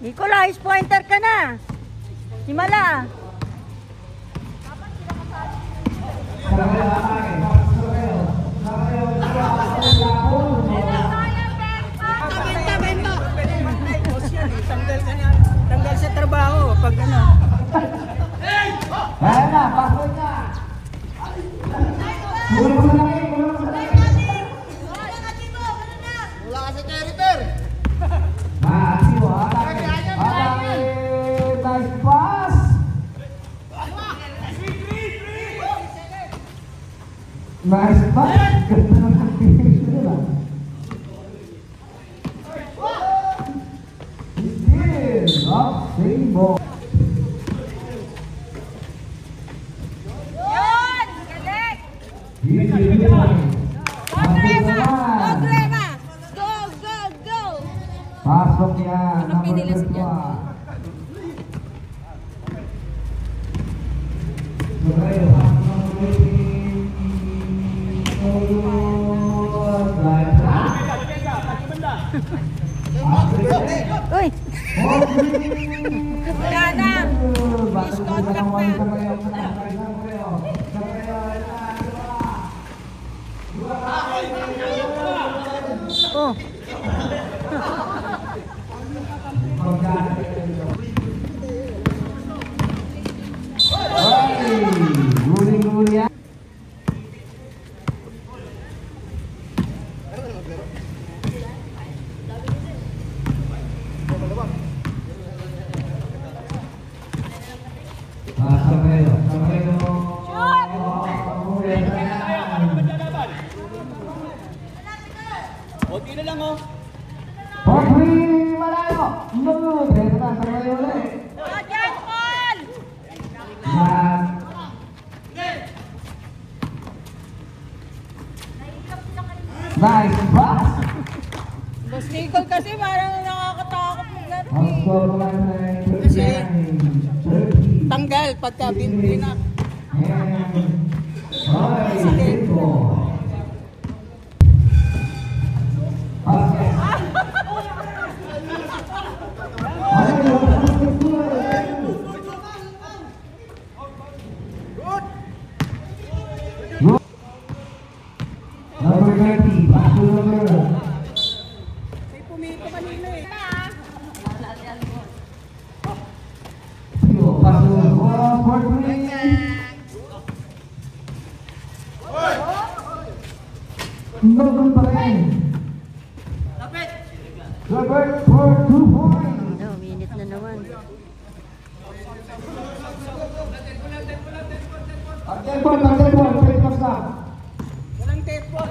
Nicolais, pointer ka na. Himala. Tanggal sa trabaho pag ano. Ayan na, pasok na. Wala ka sa carrier. Nice pass. Nice pass. Ganda ng pag-finish nila. Still up, same ball. Yun! Galing! Go! Go! Go! Pasok yan. Number 21. Uy! Wala na! Discontract na! Oh! Guling-guling yan. Konti na lang oh. Pag-win malayo. Nunod. Ito na. Sarmayo ulit. Diyan, Paul! Yan. Nice pass. Boss Nicole kasi parang nakakatakot maglaro Ang eh. score naman ay Kasi 30. tanggal pagka pinak. Ay, ito. Number 30, back to number. May pumito kanina eh. Pass to 4-3. Nunod pa rin. Robert for 2 points. No, minute na naman. Tempo, pwede pass na. Walang tempo.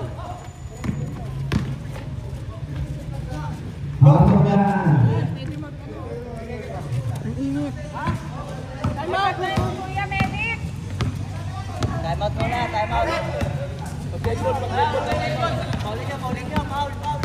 Pasok na. Ang init. Time out na yun. Kuya Medic! Time out muna, time out. Pag-deadball, pag-deadball. Pauling niya, pauling niya. Foul, foul.